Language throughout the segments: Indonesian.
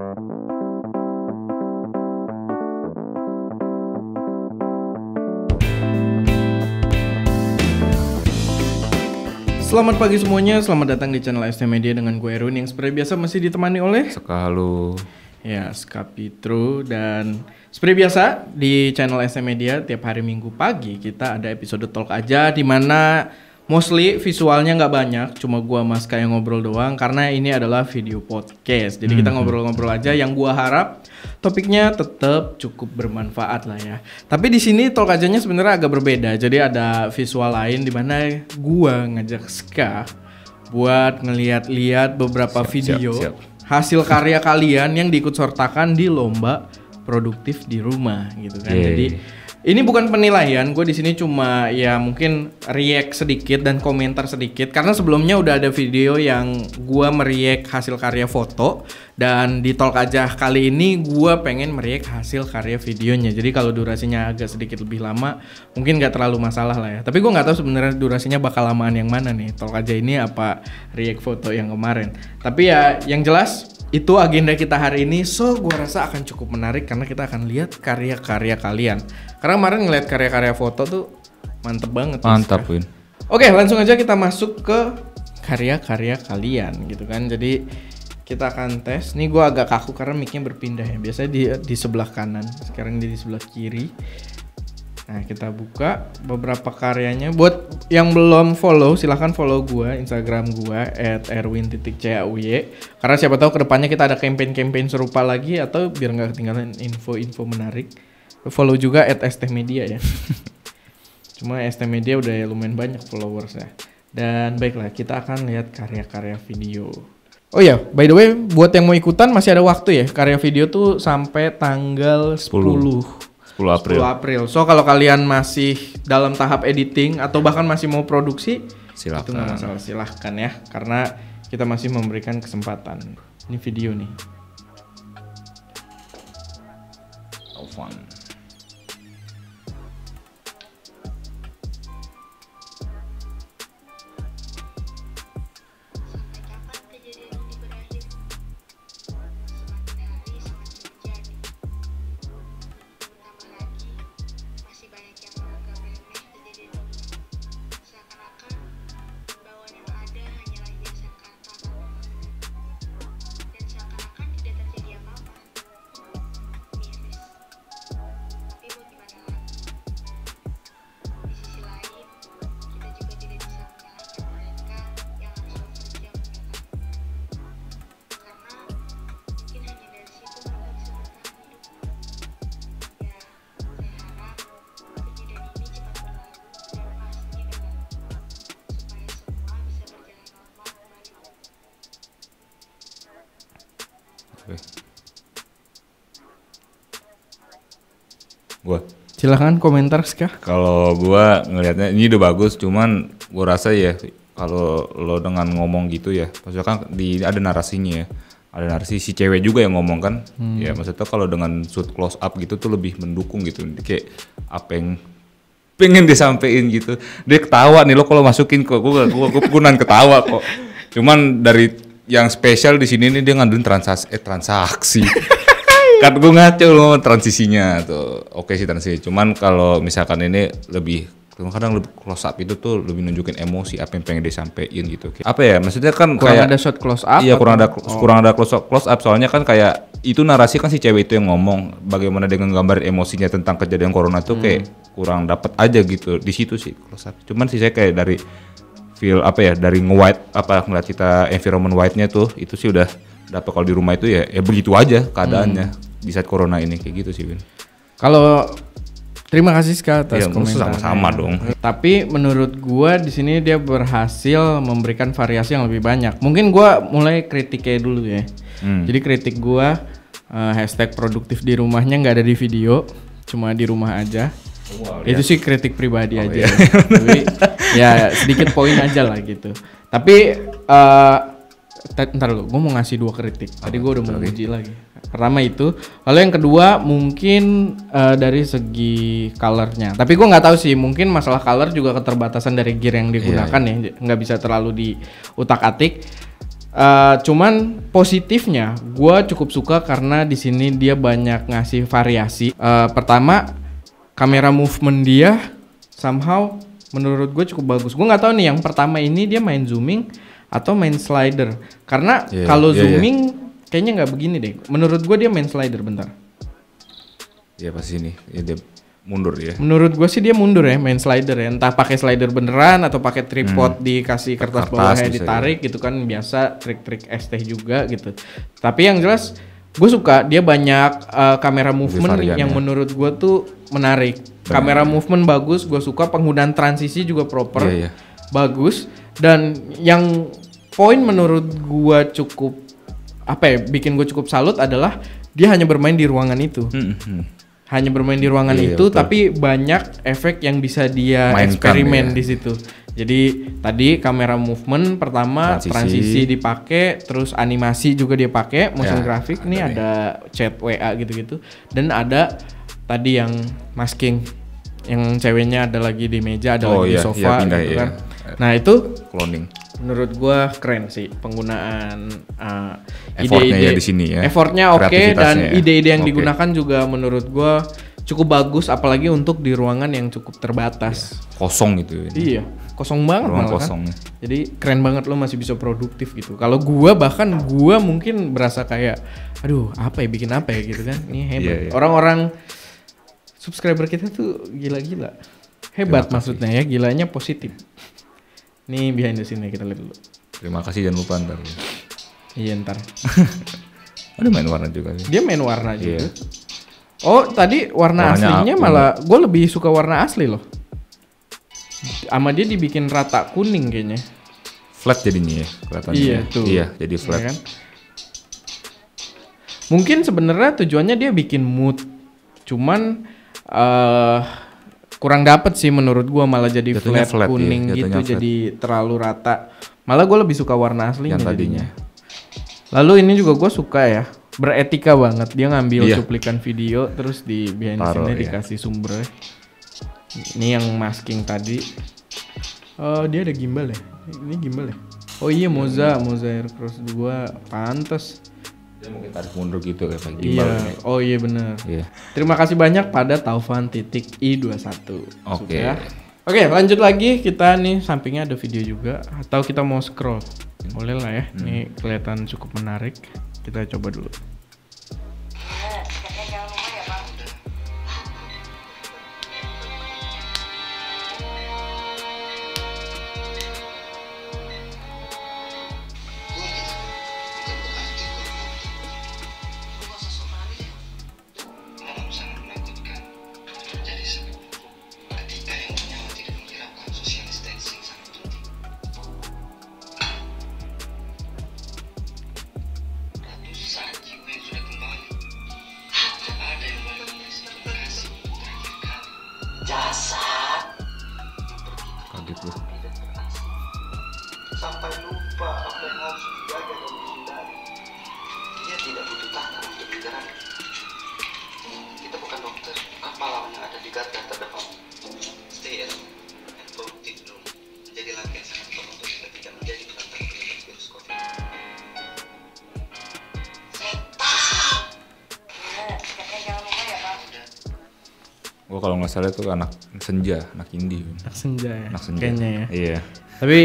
Selamat pagi semuanya, selamat datang di channel ST Media dengan gue Erwin yang seperti biasa masih ditemani oleh Halo. Ya, Skapitro. Dan seperti biasa di channel ST Media tiap hari Minggu pagi kita ada episode talk aja, di mana mostly visualnya nggak banyak, cuma gua sama Ska yang ngobrol doang karena ini adalah video podcast. Jadi kita ngobrol-ngobrol aja, yang gua harap topiknya tetap cukup bermanfaat lah ya. Tapi di sini talk ajanya sebenarnya agak berbeda. Jadi ada visual lain di mana gua ngajak Ska buat ngeliat-liat beberapa video siap. hasil karya kalian yang diikut sertakan di lomba produktif di rumah gitu kan. Jadi ini bukan penilaian, gue di sini cuma ya mungkin react sedikit dan komentar sedikit karena sebelumnya udah ada video yang gue mereact hasil karya foto, dan di talk aja kali ini gue pengen mereact hasil karya videonya. Jadi kalau durasinya agak sedikit lebih lama mungkin nggak terlalu masalah lah ya. Tapi gue nggak tahu sebenarnya durasinya bakal lamaan yang mana nih, talk aja ini apa react foto yang kemarin. Tapi ya yang jelas itu agenda kita hari ini, so gue rasa akan cukup menarik karena kita akan lihat karya-karya kalian. Karena kemarin ngeliat karya-karya foto tuh mantep banget. Mantap, Win. Oke, langsung aja kita masuk ke karya-karya kalian gitu kan. Jadi kita akan tes. Nih gue agak kaku karena mic-nya berpindah ya. Biasanya di sebelah kanan, sekarang di sebelah kiri. Nah, kita buka beberapa karyanya. Buat yang belum follow, silahkan follow gue, Instagram gue @erwin_cauy. Karena siapa tahu kedepannya kita ada campaign-campaign serupa lagi, atau biar nggak ketinggalan info-info menarik. Follow juga @stmedia ya. Cuma ST Media udah ya lumayan banyak followersnya. Dan baiklah, kita akan lihat karya-karya video. Oh ya, by the way, buat yang mau ikutan masih ada waktu ya. Karya video tuh sampai tanggal 10 April. So kalau kalian masih dalam tahap editing atau bahkan masih mau produksi, Silahkan. itu nggak masalah, silahkan ya. Karena kita masih memberikan kesempatan. Ini video nih. So fun. Gua Silahkan komentar Ska. kalau gua ngelihatnya ini udah bagus, cuman gua rasa ya kalau lo dengan ngomong gitu ya, maksudnya kan ada narasinya ya. Ada narasi si cewek juga yang ngomong kan. Ya maksudnya kalau dengan shoot close up gitu tuh lebih mendukung gitu. Kayak apa yang pengen disampaikan gitu. Dia ketawa nih lo kalau masukin kok, gua gunan ketawa kok. Cuman dari yang spesial di sini nih dia ngandelin transaksi. Kan gue ngaco loh transisinya tuh. Oke sih transisi. Cuman kalau misalkan ini kadang lebih close up itu tuh lebih nunjukin emosi apa yang pengen disampaikan gitu. Apa ya? Maksudnya kan Kurang kayak ada shot close up. Iya, kurang ada close up soalnya kan kayak itu narasi kan si cewek itu yang ngomong bagaimana dengan gambar emosinya tentang kejadian corona tuh kayak kurang dapat aja gitu. Di situ sih close up. Cuman sih saya kayak dari feel dari nge-white ngeliat kita environment white-nya tuh itu sih udah dapat. Kalau di rumah itu ya begitu aja keadaannya di saat corona ini kayak gitu sih, Win. Kalau terima kasih Ska atas komentarnya. Sama-sama dong. Tapi menurut gua di sini dia berhasil memberikan variasi yang lebih banyak. Mungkin gua mulai kritiknya dulu ya. Jadi kritik gua hashtag produktif di rumahnya nggak ada di video, cuma di rumah aja. Wow, itu sih kritik pribadi aja. Iya. Tapi ya sedikit poin aja lah gitu. Tapi ntar lu, gue mau ngasih 2 kritik. Tadi gue udah mau uji lagi. Pertama itu, lalu yang kedua mungkin dari segi colornya. Tapi gue nggak tahu sih, mungkin masalah color juga keterbatasan dari gear yang digunakan ya, nggak bisa terlalu diutak-atik. Cuman positifnya gue cukup suka karena di sini dia banyak ngasih variasi. Pertama, kamera movement dia somehow menurut gue cukup bagus. Gue nggak tahu nih yang pertama ini dia main zooming atau main slider. Karena kalau zooming kayaknya nggak begini deh. Menurut gue dia main slider, bentar. Ya pasti nih, ya dia mundur ya. Menurut gue sih dia mundur ya, main slider ya. Entah pakai slider beneran atau pakai tripod dikasih kertas bawahnya ditarik gitu kan, biasa trik-trik ST juga gitu. Tapi yang jelas gue suka dia banyak kamera movement yang menurut gue tuh menarik. Kamera movement bagus, gue suka penggunaan transisi juga proper, bagus. Dan yang poin menurut gue cukup bikin gue cukup salut adalah dia hanya bermain di ruangan itu. Hanya bermain di ruangan itu, betul. Tapi banyak efek yang bisa dia eksperimen di situ. Jadi tadi kamera movement pertama transisi dipakai, terus animasi juga dia pakai, motion graphic nih ada chat WA gitu-gitu, dan ada tadi yang masking, yang ceweknya ada lagi di meja, ada lagi di sofa gitu kan. Nah itu cloning. Menurut gua keren sih penggunaan ide-ide di sini ya. Effortnya oke, dan ide-ide yang digunakan juga menurut gua cukup bagus, apalagi untuk di ruangan yang cukup terbatas. Kosong gitu ya. Iya, kosong banget malah kan. Jadi keren banget, lo masih bisa produktif gitu. Kalau gua mungkin berasa kayak aduh, bikin apa ya gitu kan. Ini hebat. Orang-orang subscriber kita tuh gila-gila. Hebat maksudnya ya, gilanya positif. Nih behind the scene kita lihat dulu. Terima kasih, jangan lupa ntar. Iya ntar. Ada main warna juga sih. Dia main warna juga. Oh tadi warna aslinya malah gue lebih suka warna asli loh. Sama dia dibikin rata kuning kayaknya. Flat jadinya ya kelihatannya. Iya tuh. Iya jadi flat. Ya kan? Mungkin sebenarnya tujuannya dia bikin mood. Cuman kurang dapet sih menurut gua, malah jadi flat kuning gitu, jadi terlalu rata. Malah gua lebih suka warna aslinya yang tadinya. Lalu ini juga gua suka ya, beretika banget, dia ngambil cuplikan video terus di behind the scene-nya dikasih sumbernya. Ini yang masking tadi. Oh dia ada gimbal ya? Ini gimbal ya? Oh iya Moza Aircross 2, pantes. Dia mungkin tarik mundur gitu kayak gimbal. Iya. Oh iya benar. Iya. Terima kasih banyak pada Taufan.i21. Oke, lanjut lagi, kita nih sampingnya ada video juga, atau kita mau scroll. Boleh lah ya. Ini kelihatan cukup menarik. Kita coba dulu. Kaget loh. Sampai lupa apa yang harus dijaga dan dihindari. Dia tidak butuh tahta untuk bergerak. Kita bukan dokter, pahlawan yang ada di garda terdepan. Stay at home and produktif dulu. Menjadi laki yang sangat kuat untuk kita tidak menjadi penantang penyakit virus COVID. Gua kalau nggak salah itu anak senja, anak indie. Anak senja ya. Anak senja. Kayaknya ya. Iya. Tapi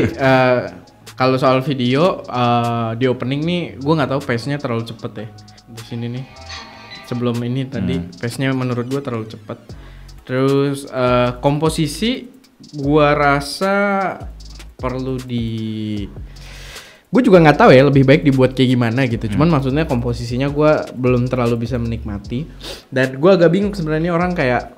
kalau soal video di opening nih, gue nggak tahu pace-nya terlalu cepet ya. Di sini nih. Sebelum ini tadi pace-nya menurut gue terlalu cepet. Terus komposisi gue rasa perlu gue juga nggak tahu ya lebih baik dibuat kayak gimana gitu. Cuman maksudnya komposisinya gue belum terlalu bisa menikmati. Dan gue agak bingung sebenarnya orang kayak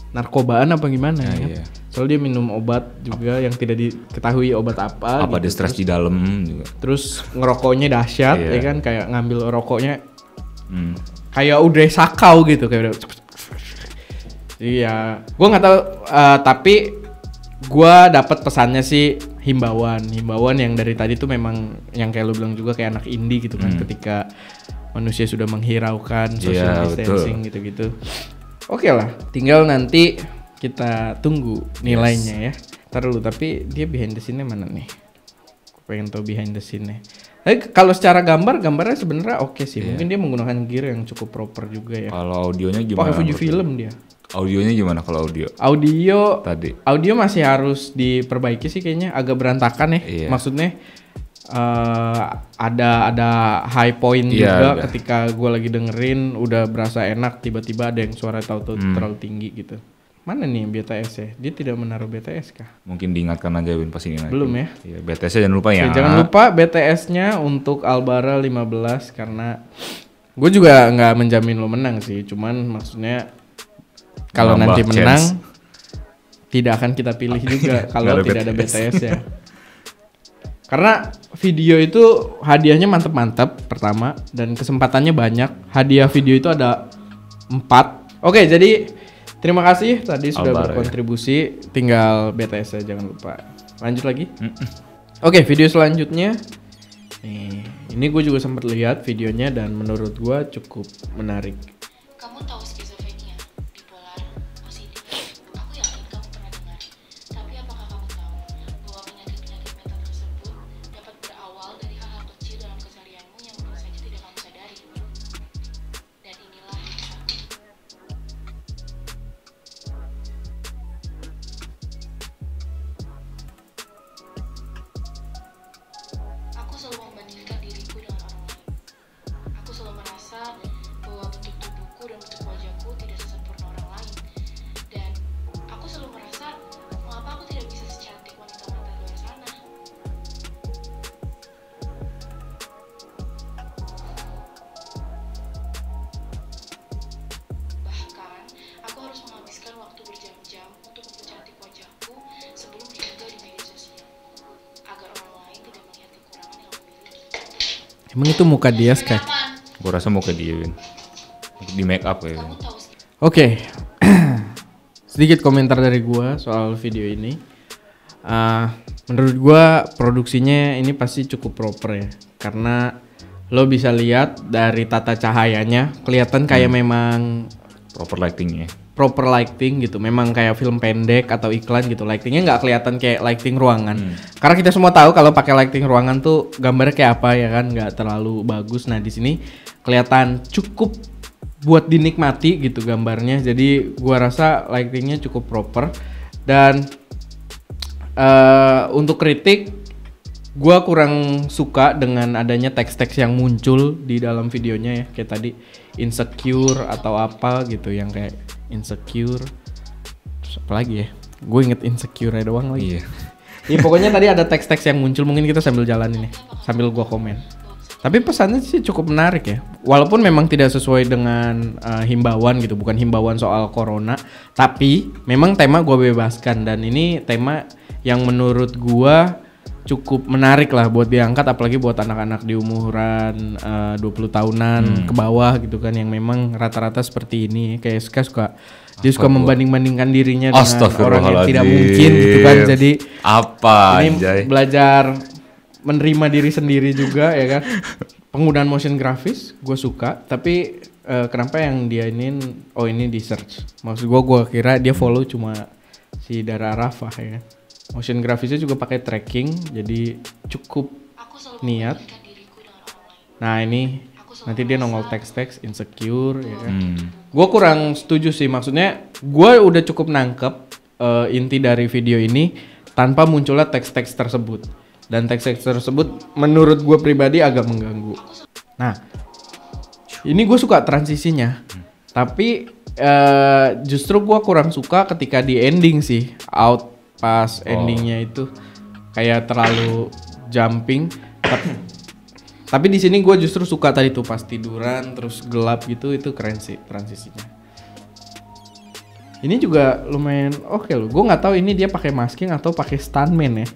narkobaan apa gimana ya. Iya. Soalnya dia minum obat juga yang tidak diketahui obat apa. Apa gitu. Dia stres di dalam juga. Terus ngerokoknya dahsyat ya kan, kayak ngambil rokoknya kayak udah sakau gitu kayak udah. Iya, gue nggak tahu tapi gue dapat pesannya sih himbauan yang dari tadi tuh memang yang kayak lu bilang juga kayak anak indie gitu kan, ketika manusia sudah menghiraukan social distancing gitu-gitu. Oke lah, tinggal nanti kita tunggu nilainya ya. Ntar dulu, tapi dia behind the scene-nya mana nih? pengen tahu behind the scene-nya. Tapi kalau secara gambarnya sebenarnya oke sih. Iya. Mungkin dia menggunakan gear yang cukup proper juga ya. Kalau audionya gimana? Pakai Fujifilm dia. Audionya gimana kalau audio? Audio masih harus diperbaiki sih kayaknya, agak berantakan ya. Iya. Maksudnya ada high point Iya, juga ada. ketika gue lagi dengerin udah berasa enak, tiba-tiba ada yang suara tahu-tahu terlalu tinggi gitu. Mana nih BTS ya? Dia tidak menaruh BTS kah? Mungkin diingatkan aja Win pas ini nanti. Belum ya? Iya, BTS-nya jangan lupa ya. Oke, jangan lupa BTS-nya untuk Albara 15 karena gue juga nggak menjamin lo menang sih, cuman maksudnya kalau Nambah nanti chance. menang tidak akan kita pilih juga kalau Nggak ada tidak ada BTS. BTS ya. Karena video itu hadiahnya mantep-mantep pertama dan kesempatannya banyak. Hadiah video itu ada 4. Oke, jadi terima kasih tadi sudah Albara, berkontribusi. Tinggal BTS ya, jangan lupa. Lanjut lagi. Oke, video selanjutnya. Nih, ini gue juga sempat lihat videonya dan menurut gue cukup menarik. Kamu tahu skizofrenia, bipolar, OCD? Aku yakin kamu pernah dengar. Tapi apakah kamu tahu bahwa penyakit-penyakit mental tersebut dapat berawal dari hal-hal kecil dalam keseharianmu yang mungkin saja tidak kamu sadari? Dan inilah kisahku. Aku selalu membandingkan diriku dengan orang lain. Aku selalu merasa bahwa bentuk tubuhku dan bentuk wajahku tidak sesempurna orang lain. Dan aku selalu merasa mengapa aku tidak bisa secantik wanita-wanita luar sana. Bahkan, aku harus menghabiskan waktu berjam-jam untuk mempercantik wajahku sebelum diunggah di media sosial, agar orang lain tidak melihat kekurangan yang aku miliki. Emang itu muka dia Sky? Kenapa? Gue rasa mau ke dia Win. Di make up ya. Kamu Win. tahu Oke, sedikit komentar dari gua soal video ini. Menurut gua produksinya ini pasti cukup proper ya, karena lo bisa lihat dari tata cahayanya kelihatan kayak memang Proper lightingnya. proper lighting gitu, memang kayak film pendek atau iklan gitu. Lightingnya nggak kelihatan kayak lighting ruangan, karena kita semua tahu kalau pakai lighting ruangan tuh gambarnya kayak apa ya kan, nggak terlalu bagus. Nah di sini kelihatan cukup buat dinikmati gitu gambarnya. Jadi gua rasa lightingnya cukup proper. Dan untuk kritik, gua kurang suka dengan adanya teks-teks yang muncul di dalam videonya ya, kayak tadi insecure atau apa gitu, yang kayak insecure. Terus apa lagi ya? Gue inget insecure doang lagi. Iya. Ya pokoknya tadi ada teks-teks yang muncul, mungkin kita sambil jalan ini, sambil gua komen. Tapi pesannya sih cukup menarik ya. Walaupun memang tidak sesuai dengan himbauan gitu, bukan himbauan soal corona, tapi memang tema gua bebaskan, dan ini tema yang menurut gua cukup menarik lah buat diangkat, apalagi buat anak-anak di umuran 20 tahunan ke bawah gitu kan, yang memang rata-rata seperti ini. Kayak suka dia suka membanding-bandingkan dirinya dengan orang yang tidak mungkin gitu kan. Jadi apa ini anjay? belajar menerima diri sendiri juga ya kan. Penggunaan motion grafis gue suka, tapi kenapa yang dia ini di search. Maksud gue kira dia follow cuma si Dara Arafah ya kan. Motion grafisnya juga pakai tracking, jadi cukup aku selalu niat. membandingkan diriku dengan orang lain. Nah ini nanti dia nongol teks-teks insecure ya kan. Hmm. Gue kurang setuju sih, maksudnya gue udah cukup nangkep inti dari video ini tanpa munculnya teks-teks tersebut. Dan teks-teks tersebut menurut gue pribadi agak mengganggu. Nah, ini gue suka transisinya, tapi justru gue kurang suka ketika di ending sih, out pas endingnya itu kayak terlalu jumping. Tapi di sini gue justru suka tadi tuh pas tiduran terus gelap gitu, itu keren sih transisinya. Ini juga lumayan oke loh. Gue nggak tahu ini dia pakai masking atau pakai stuntman ya.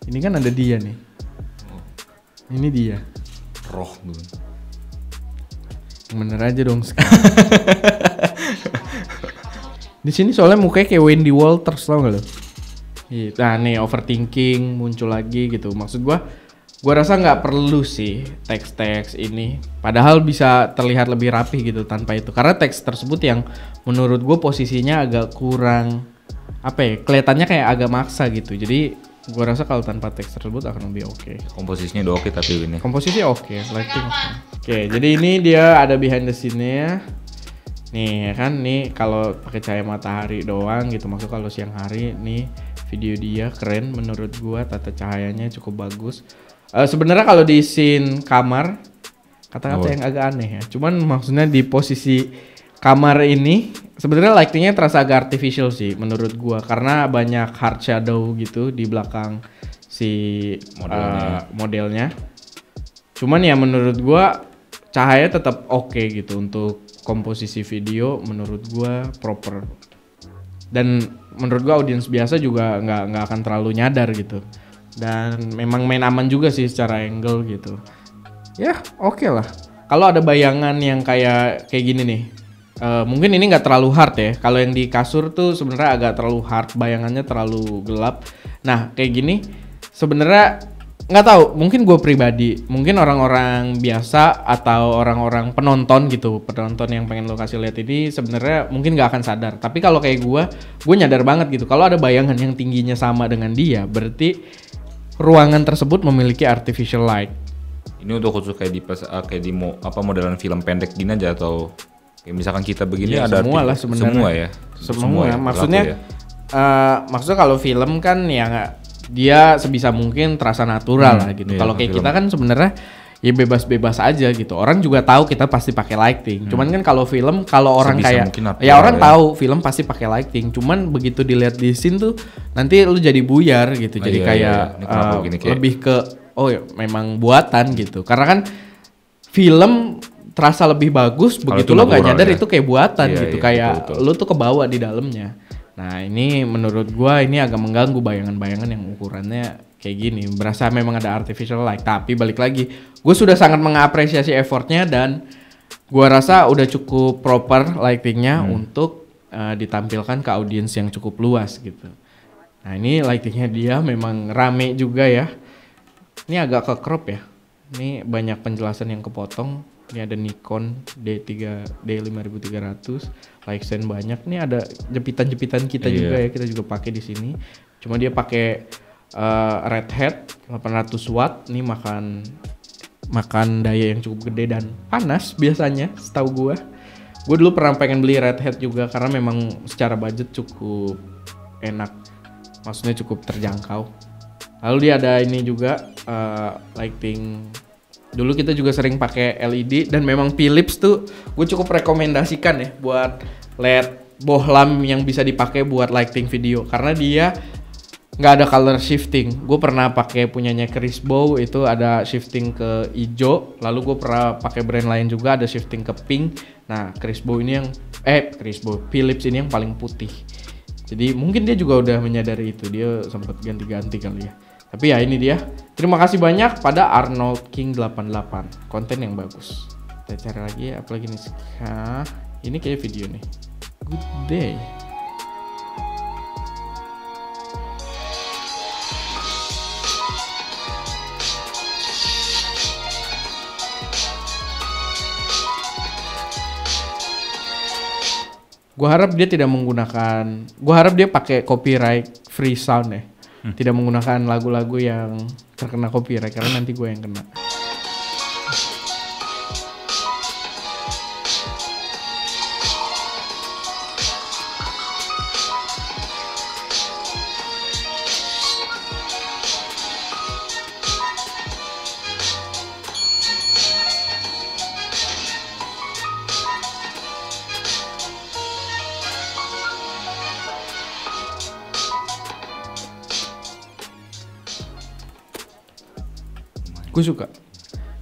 Ini kan ada dia nih. Ini dia. Roh dulu. Yang bener aja dong sekarang. Di sini soalnya mukanya kayak Wendy Walters, tau gak lo? Nah nih overthinking muncul lagi gitu. Maksud gua rasa nggak perlu sih teks-teks ini. Padahal bisa terlihat lebih rapi gitu tanpa itu. Karena teks tersebut yang menurut gua posisinya agak kurang, apa ya, kelihatannya kayak agak maksa gitu. Jadi Gua rasa kalau tanpa teks tersebut akan lebih oke. Komposisinya udah oke tapi ini. Komposisi oke, lighting oke. Oke, jadi ini dia ada behind the scene-nya. Nih ya kan, nih kalau pakai cahaya matahari doang gitu, maksud kalau siang hari nih video dia keren menurut gua, tata cahayanya cukup bagus. Sebenarnya kalau di scene kamar kata-kata yang agak aneh ya. Cuman maksudnya di posisi kamar ini sebenarnya lightingnya terasa agak artificial sih menurut gua karena banyak hard shadow gitu di belakang si modelnya. Cuman ya menurut gua cahaya tetap oke gitu untuk komposisi video menurut gua proper. Dan menurut gua audiens biasa juga nggak akan terlalu nyadar gitu. Dan memang main aman juga sih secara angle gitu. Ya oke lah. Kalau ada bayangan yang kayak gini nih, mungkin ini nggak terlalu hard ya. Kalau yang di kasur tuh sebenarnya agak terlalu hard, bayangannya terlalu gelap. Nah kayak gini sebenarnya nggak tahu. Mungkin gue pribadi, mungkin orang-orang biasa atau orang-orang penonton gitu, penonton yang pengen lo kasih lihat ini sebenarnya mungkin nggak akan sadar. Tapi kalau kayak gue nyadar banget gitu. Kalau ada bayangan yang tingginya sama dengan dia, berarti ruangan tersebut memiliki artificial light. Ini untuk khusus kayak di modelan film pendek gini aja atau kayak misalkan kita begini ya, ada semua lah sebenarnya. Semua ya. Maksudnya maksudnya kalau film kan ya dia sebisa mungkin terasa natural lah gitu. Kalau kayak kita kan sebenarnya ya bebas-bebas aja gitu. Orang juga tahu kita pasti pakai lighting. Cuman kan kalau film, kalau orang kayak ya orang tahu film pasti pakai lighting. Cuman begitu dilihat di scene tuh nanti lu jadi buyar gitu. Jadi kayak lebih ke oh ya memang buatan gitu. Karena kan film terasa lebih bagus begitu lo nggak nyadar itu kayak buatan gitu. Kayak betul. Lu tuh kebawa di dalamnya. Nah ini menurut gua ini agak mengganggu bayangan-bayangan yang ukurannya kayak gini. Berasa memang ada artificial light. Tapi balik lagi, gue sudah sangat mengapresiasi effortnya dan gua rasa udah cukup proper lightingnya untuk ditampilkan ke audiens yang cukup luas gitu. Nah ini lightingnya dia memang rame juga ya. Ini agak ke crop ya. Ini banyak penjelasan yang kepotong. Ini ada Nikon D5300, light stand banyak. Ini ada jepitan-jepitan kita juga ya. Kita juga pakai di sini. Cuma dia pakai Red Hat 800 watt. Ini makan daya yang cukup gede dan panas biasanya, setahu gua. Gue dulu pernah pengen beli Red Hat juga karena memang secara budget cukup enak. Maksudnya cukup terjangkau. Lalu dia ada ini juga lighting. Dulu kita juga sering pakai LED dan memang Philips tuh gue cukup rekomendasikan ya buat LED bohlam yang bisa dipakai buat lighting video karena dia nggak ada color shifting. Gue pernah pakai punyanya Chris Bow itu ada shifting ke hijau. Lalu gue pernah pakai brand lain juga ada shifting ke pink. Nah Philips ini yang paling putih. Jadi mungkin dia juga udah menyadari itu, dia sempat ganti-ganti kali ya. Tapi ya ini dia. Terima kasih banyak pada Arnold King 88. Konten yang bagus. Kita cari lagi ya, apalagi nih. Ini kayak video nih. Good day. Gua harap dia tidak menggunakan, gua harap dia pakai copyright free sound ya. Tidak menggunakan lagu-lagu yang terkena copyright karena nanti gue yang kena.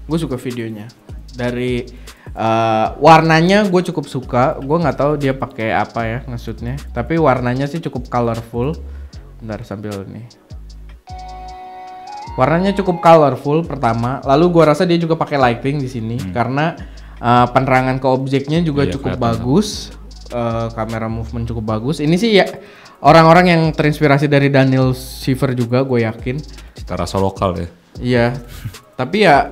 Gue suka videonya. Dari warnanya gue cukup suka. Gue nggak tahu dia pakai apa ya maksudnya. Tapi warnanya sih cukup colorful. Bentar sambil nih. Warnanya cukup colorful pertama. Lalu gue rasa dia juga pakai lighting di sini karena penerangan ke objeknya juga cukup bagus. Kamera movement cukup bagus. Ini sih ya orang-orang yang terinspirasi dari Daniel Shiver juga gue yakin. Cita rasa lokal ya. Iya. Tapi ya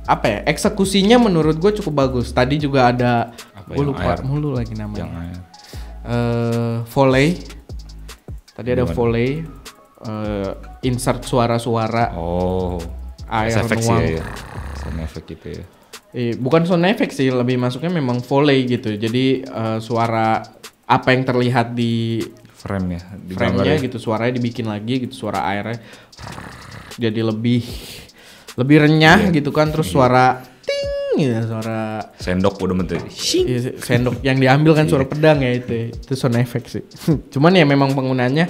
apa ya, eksekusinya menurut gue cukup bagus. Tadi juga ada gue lupa mulu lagi namanya. Volley. Tadi ada Gimana? volley, insert suara-suara Oh, air sound effect sih nuang. ya. Sound effect gitu ya. Bukan sound effect sih, lebih masuknya memang volley gitu. Jadi suara apa yang terlihat di Frame ya, di gambar frame-nya ya. gitu, suaranya dibikin lagi gitu, suara airnya jadi lebih renyah gitu kan, terus suara ting gitu, suara Sendok udah menteri. sendok yang diambil kan suara pedang ya itu sound effect sih. Cuman ya memang penggunaannya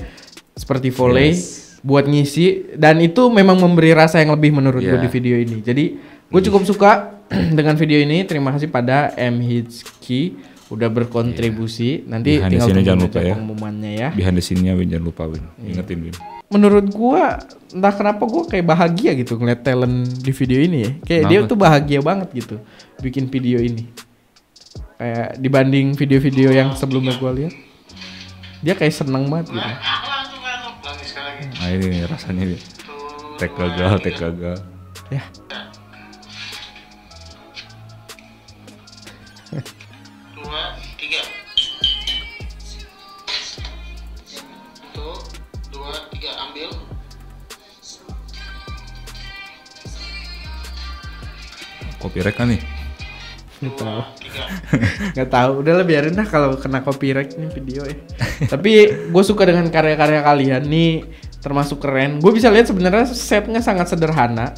seperti volley buat ngisi, dan itu memang memberi rasa yang lebih menurut gue di video ini. Jadi gue cukup suka dengan video ini. Terima kasih pada M Hitski udah berkontribusi. Nanti Behind the tinggal scene-nya jangan tunggu lupa aja ya. pengumumannya ya. Behind the scene-nya Win, jangan lupa Win. Ingetin Win. Menurut gua entah kenapa gua kayak bahagia gitu ngeliat talent di video ini ya. Kayak dia Kenapa? tuh bahagia banget gitu bikin video ini. Kayak dibanding video-video yang sebelumnya gua lihat, dia kayak seneng banget gitu. Ulangi sekali lagi. Nah ini nih rasanya nih. Tek gagal. Ya. Dua, tiga. Satu, dua, tiga. Ambil. Copyright kan nih. Nggak tahu. Tiga. Nggak tahu. Udahlah biarin lah kalau kena copyright nih video ya. Tapi gue suka dengan karya-karya kalian nih, termasuk keren. Gue bisa lihat sebenarnya setnya sangat sederhana.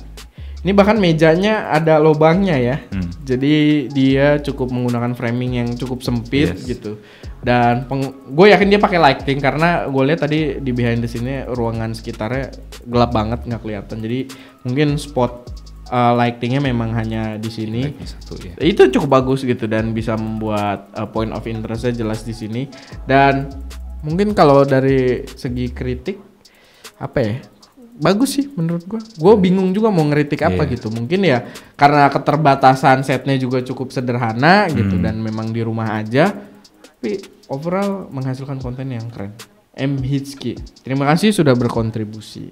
Ini bahkan mejanya ada lubangnya ya. Jadi dia cukup menggunakan framing yang cukup sempit gitu. Dan gue yakin dia pakai lighting karena gue lihat tadi di behind the scene ruangan sekitarnya gelap banget, nggak kelihatan. Jadi mungkin spot lightingnya memang hanya di sini. Satu ya. Itu cukup bagus gitu dan bisa membuat point of interestnya jelas di sini. Dan mungkin kalau dari segi kritik apa ya, bagus sih menurut gue bingung juga mau ngeritik apa gitu. Mungkin ya karena keterbatasan setnya juga cukup sederhana gitu dan memang di rumah aja, tapi overall menghasilkan konten yang keren. M Hitski, terima kasih sudah berkontribusi.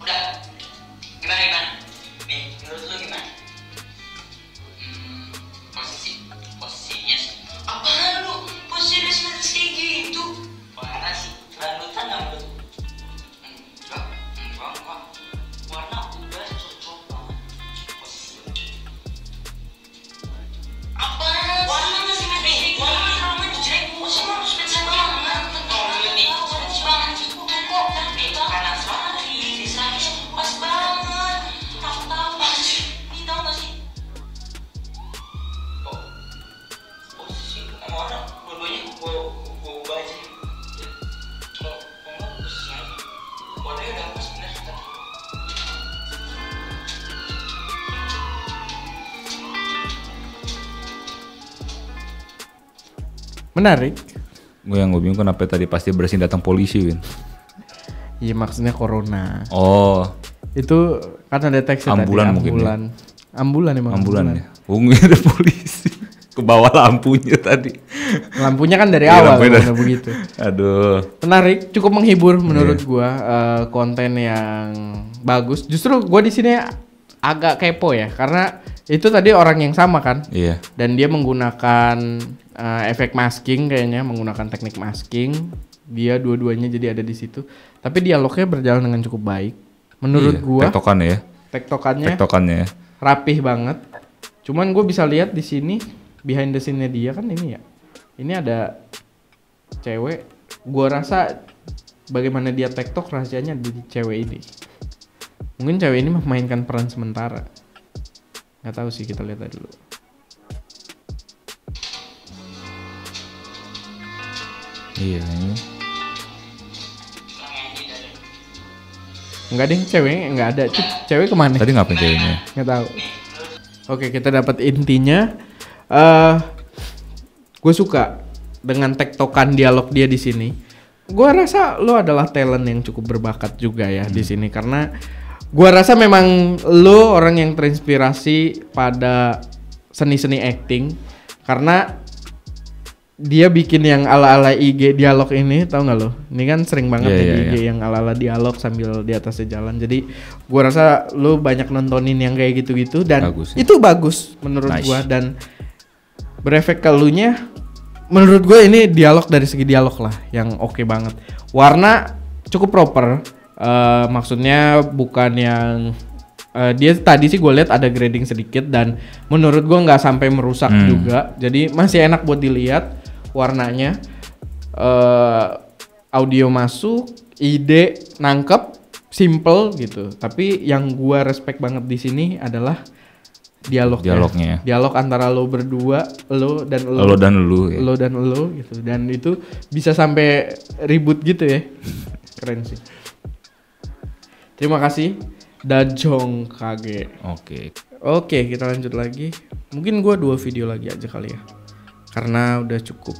Udah. Gimana? Nih, menurut lu gimana? Posisinya sih. Apaan lu? Posisi resmen kayak gitu? Warna sih. Lanjutan nggak menurut? Enggak. Warna udah cocok banget. Posisi. Apaan? Warna masih nih. Warna kamu jelek semua spesial banget. Oh nih. Banget. Kok kanan selari, pas banget. Tahu sih. Ini tahu nggak sih? Posisi sama orang dua-duanya gue ubah aja. Kalau nggak posisi lagi. Warnanya udah pas bener tadi. Menarik. Gue yang gue bingung kenapa tadi pasti bersin datang polisi Win. Iya maksudnya corona. Oh, Itu kan ada teksnya Ambulan tadi, mungkin ambulan. Ambulan emang. ambulan ya. Ungu ada polisi. Ke bawah lampunya tadi. Lampunya kan dari Iya, awal lampunya udah begitu. Aduh. Menarik, cukup menghibur menurut gua, konten yang bagus. Justru gua di sini agak kepo ya karena itu tadi orang yang sama kan. Iya. Dan dia menggunakan efek masking kayaknya, menggunakan teknik masking. Dia dua-duanya jadi ada di situ. Tapi dialognya berjalan dengan cukup baik. Menurut Iya, gua tektokannya tektokannya ya. rapih banget. Cuman gue bisa lihat di sini behind the scene-nya dia kan ini ya. Ini ada cewek. Gua rasa bagaimana dia tektok rahasianya di cewek ini. Mungkin cewek ini memainkan peran sementara. Nggak tahu sih, kita lihat aja dulu. Iya, ini. Enggak deh, ceweknya nggak ada. Cewek kemana? Tadi ngapain ceweknya? Nggak tahu. Oke, kita dapat intinya. Gue suka dengan tektokan dialog dia di sini. Gue rasa lo adalah talent yang cukup berbakat juga ya di sini karena gue rasa memang lo orang yang terinspirasi pada seni-seni acting karena dia bikin yang ala-ala IG dialog ini, tau nggak lo? Ini kan sering banget di IG yang ala-ala dialog sambil di atasnya jalan. Jadi gua rasa lo banyak nontonin yang kayak gitu-gitu dan Bagus, ya. itu bagus menurut Nice. gua dan berefek ke elunya. Menurut gua ini dialog dari segi dialog lah yang oke banget. Warna cukup proper. Maksudnya bukan yang dia tadi sih gue lihat ada grading sedikit dan menurut gue nggak sampai merusak juga. Jadi masih enak buat dilihat warnanya. Audio masuk, ide nangkep, simple gitu. Tapi yang gue respect banget di sini adalah dialognya. Dialog antara lo berdua, lo dan lo. Lo dan lu ya. Lo dan lo gitu. Dan itu bisa sampai ribut gitu ya. Keren sih. Terima kasih Dajong Kage. Oke, kita lanjut lagi. Mungkin gua 2 video lagi aja kali ya. Karena udah cukup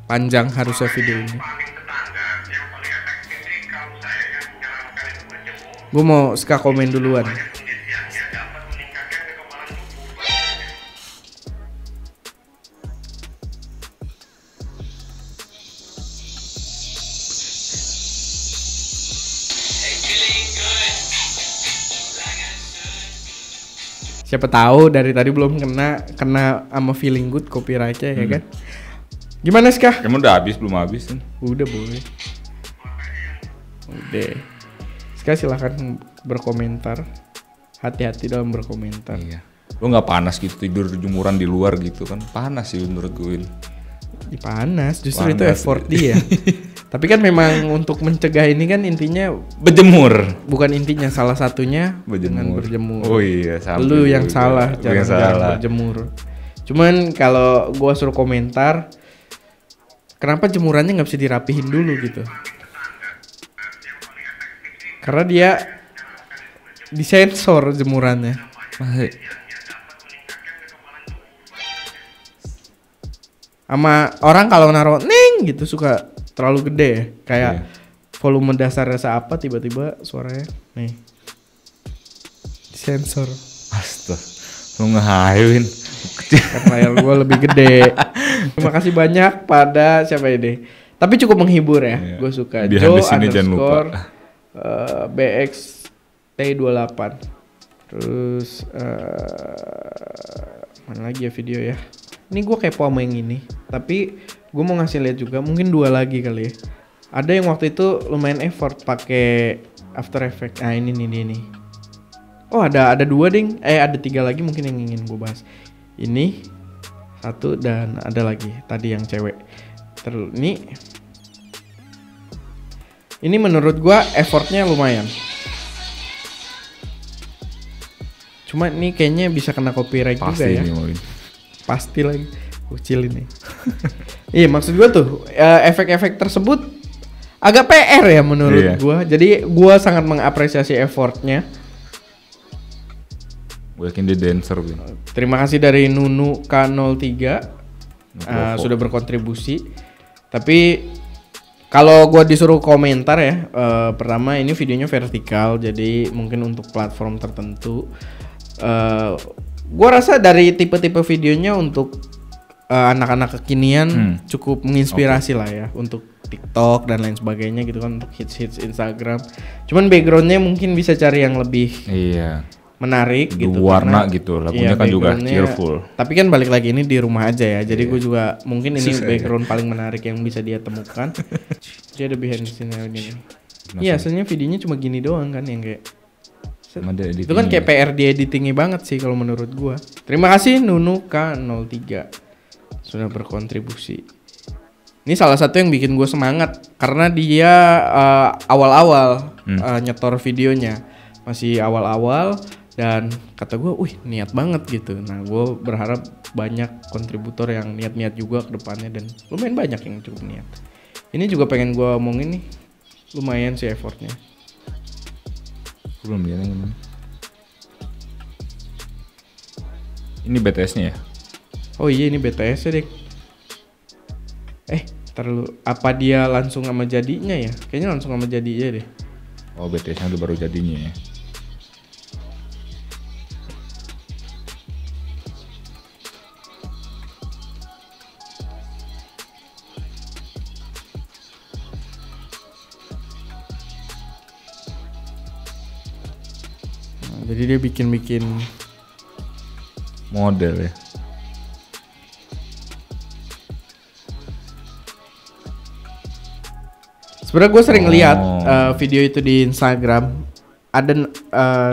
panjang harusnya video ini. Gua mau suka komen duluan. Siapa tahu dari tadi belum kena sama feeling good copyrightnya ya kan? Gimana Ska? Emang udah habis belum habis kan? Udah boleh. Udah. Ska silahkan berkomentar. Hati-hati dalam berkomentar. Iya. Lo nggak panas gitu tidur jemuran di luar gitu kan? Panas sih menurut gue. Panas, justru Panas itu effort dia. Tapi kan memang untuk mencegah ini kan intinya Berjemur. bukan intinya, salah satunya dengan berjemur. Oh iya, Lu yang salah, Lu yang jangan salah. berjemur. Cuman kalau gua suruh komentar, kenapa jemurannya nggak bisa dirapihin dulu gitu? Karena dia disensor jemurannya. Sama orang kalau naruh ning gitu suka terlalu gede ya, kayak volume dasarnya seapa tiba-tiba suaranya nih disensor. Astaga, lu ngehayuin. Kan layar gue lebih gede. Terima kasih banyak pada siapa ini. Tapi cukup menghibur ya, gue suka. Behind the scene jangan lupa. BXT28. Terus mana lagi ya video ya? Ini gue kepo sama yang ini. Tapi gue mau ngasih lihat juga, mungkin 2 lagi kali ya. Ada yang waktu itu lumayan effort pakai After Effects. Ah ini nih. Oh ada 2 ding. Ada 3 lagi mungkin yang ingin gue bahas. Ini 1 dan ada lagi tadi yang cewek. Terus ini menurut gue effortnya lumayan. Cuma ini kayaknya bisa kena copyright juga ya. Pasti lagi. Kecil ini. Iya maksud gue tuh efek-efek tersebut agak PR ya menurut gue. Jadi gue sangat mengapresiasi effortnya. Gue yakin dia dancer gitu. Terima kasih dari Nunu K03 sudah berkontribusi. Tapi kalau gue disuruh komentar ya, pertama ini videonya vertikal, jadi mungkin untuk platform tertentu. Gue rasa dari tipe-tipe videonya untuk anak-anak kekinian cukup menginspirasi lah ya untuk TikTok dan lain sebagainya gitu kan, untuk hits Instagram. Cuman backgroundnya mungkin bisa cari yang lebih menarik gitu, warna gitu, lagunya kan juga cheerful. Tapi kan balik lagi ini di rumah aja ya, jadi gue juga mungkin ini background paling menarik yang bisa dia temukan. Dia ada behind the scene ini. Iya, aslinya videonya cuma gini doang kan yang kayak itu kan kayak PR di editingnya banget sih kalau menurut gua. Terima kasih Nunu K03 sudah berkontribusi. Ini salah satu yang bikin gue semangat karena dia awal-awal nyetor videonya, masih awal-awal dan kata gue, wih niat banget gitu. Nah gue berharap banyak kontributor yang niat-niat juga ke depannya dan lumayan banyak yang cukup niat. Ini juga pengen gue omongin nih, lumayan sih effortnya. Belum lihat yang ini. Ini BTS-nya ya? Oh iya ini BTS-nya deh. Apa dia langsung sama jadinya ya? Kayaknya langsung sama jadinya deh. Oh BTS-nya udah baru jadinya ya? Jadi dia bikin model ya. sebenarnya gue sering lihat video itu di Instagram. Ada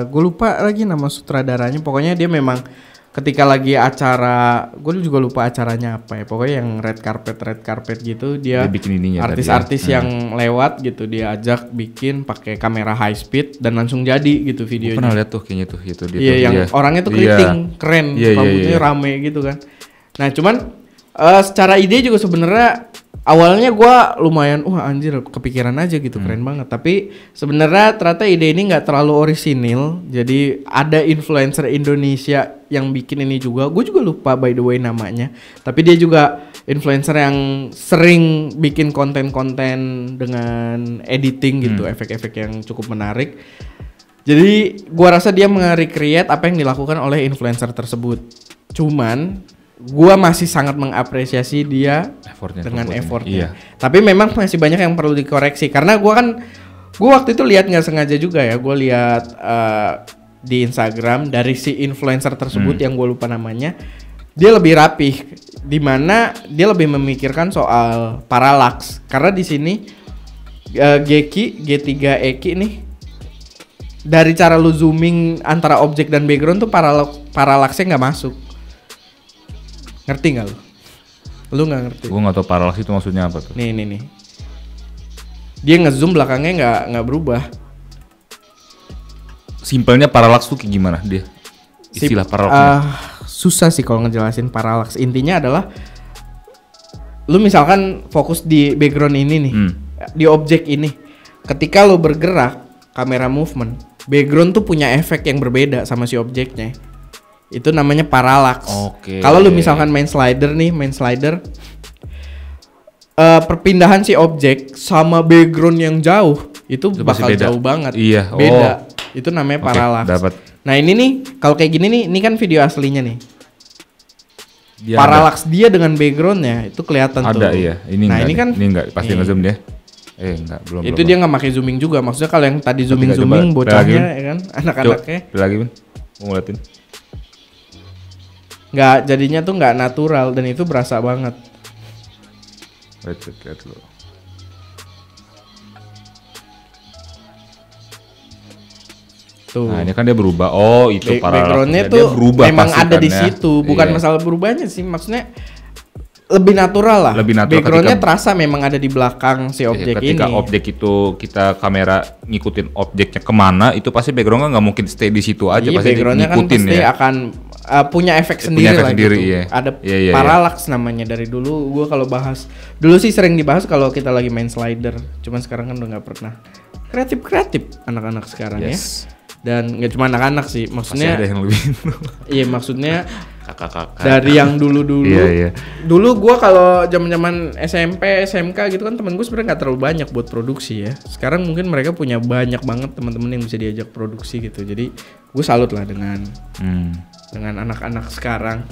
gue lupa lagi nama sutradaranya. Pokoknya dia memang ketika lagi acara, gue juga lupa acaranya apa ya. Pokoknya yang red carpet gitu, dia bikin ininya artis-artis yang lewat gitu, dia ajak bikin pakai kamera high speed dan langsung jadi gitu videonya. Gue pernah lihat tuh kayaknya tuh itu dia. Iya, yang orangnya tuh keriting, keren, rambutnya rame gitu kan. Nah cuman secara ide juga sebenarnya awalnya gue lumayan anjir kepikiran aja gitu, keren banget. Tapi sebenarnya ternyata ide ini nggak terlalu orisinil. Jadi ada influencer Indonesia yang bikin ini juga. Gue juga lupa by the way namanya. Tapi dia juga influencer yang sering bikin konten-konten dengan editing gitu, efek-efek yang cukup menarik. Jadi gue rasa dia nge-recreate apa yang dilakukan oleh influencer tersebut. Cuman gua masih sangat mengapresiasi dia dengan effortnya. Iya. Tapi memang masih banyak yang perlu dikoreksi karena gua waktu itu lihat nggak sengaja juga ya. Gua lihat di Instagram dari si influencer tersebut yang gua lupa namanya. Dia lebih rapih, di mana dia lebih memikirkan soal parallax. Karena di sini G3 Eki nih, dari cara lu zooming antara objek dan background tuh parallaxnya nggak masuk. Ngerti gak lu? Lu gak ngerti? Gue gak tau parallax itu maksudnya apa tuh. Nih. Dia ngezoom belakangnya gak berubah. Simpelnya parallax tuh kayak gimana dia? Istilah parallaxnya. Susah sih kalau ngejelasin parallax. Intinya adalah lu misalkan fokus di background ini nih, di objek ini. Ketika lu bergerak, kamera movement, background tuh punya efek yang berbeda sama si objeknya. Itu namanya parallax. Kalau lu misalkan main slider, perpindahan si objek sama background yang jauh itu bakal jauh banget. Iya. Beda. Itu namanya parallax. Dapat. Nah ini nih, kalau kayak gini nih, ini kan video aslinya nih. Parallax dia dengan backgroundnya itu kelihatan tuh. Ada iya. Ini enggak pasti ngezoom dia. Belum. Itu dia nggak pakai zooming juga. Maksudnya kalau yang tadi zooming bocahnya ya kan, anak-anaknya. Lagi mau ngeliatin. Nggak, jadinya tuh nggak natural dan itu berasa banget. Lihat dulu. Tuh. Nah ini kan dia berubah. Oh itu backgroundnya tuh memang ada di situ. Bukan masalah berubahnya sih, maksudnya lebih natural lah. Backgroundnya terasa memang ada di belakang si objek ini. Ketika objek itu kita kamera ngikutin objeknya kemana, itu pasti backgroundnya nggak mungkin stay di situ aja. Pasti backgroundnya kan pasti akan punya efek sendiri lah gitu. Iya. Ada parallax namanya dari dulu. Gue kalau bahas dulu sih sering dibahas kalau kita lagi main slider. Cuman sekarang kan udah nggak pernah. Kreatif anak-anak sekarang ya. Dan nggak cuma anak-anak sih, maksudnya. Masih ada yang lebih. Iya maksudnya. Kakak-kakak. Dari yang dulu. Iya. Dulu gue kalau zaman SMP, SMK gitu kan temen gue sebenarnya nggak terlalu banyak buat produksi ya. Sekarang mungkin mereka punya banyak banget teman-teman yang bisa diajak produksi gitu. Jadi gue salut lah dengan anak-anak sekarang.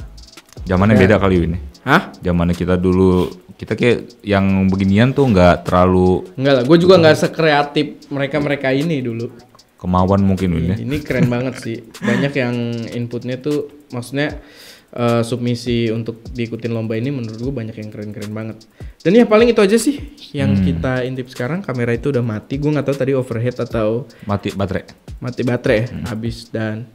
Zamannya beda kali ini. Hah? Zamannya kita dulu, kita kayak yang beginian tuh nggak terlalu. Enggak lah, gue juga nggak sekreatif mereka ini dulu. Kemauan mungkin ini. Ini keren banget sih. Banyak yang inputnya tuh, maksudnya submisi untuk diikutin lomba ini menurut gue banyak yang keren-keren banget. Dan ya paling itu aja sih yang kita intip sekarang. Kamera itu udah mati. Gue nggak tahu tadi overhead atau mati baterai ya, habis dan.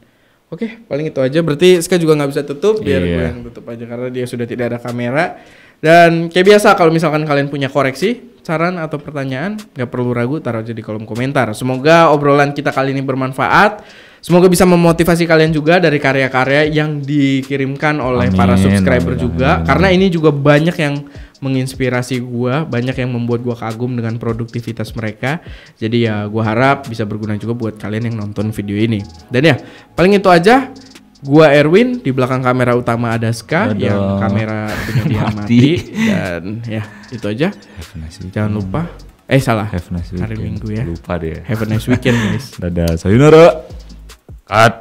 Oke, paling itu aja. Berarti Ska juga nggak bisa tutup, biar gue yang tutup aja karena dia sudah tidak ada kamera. Dan kayak biasa kalau misalkan kalian punya koreksi, saran atau pertanyaan, nggak perlu ragu, taruh aja di kolom komentar. Semoga obrolan kita kali ini bermanfaat. Semoga bisa memotivasi kalian juga dari karya-karya yang dikirimkan oleh para subscriber juga. Karena ini juga banyak yang menginspirasi gua, banyak yang membuat gua kagum dengan produktivitas mereka. Jadi ya gua harap bisa berguna juga buat kalian yang nonton video ini. Dan ya, paling itu aja. Gua Erwin, di belakang kamera utama ada Ska yang kamera punya dia mati. Dan ya, itu aja. Jangan lupa. Salah. Hari Minggu ya. Lupa deh. Have a nice weekend guys. Dadah, sayonara. Cut.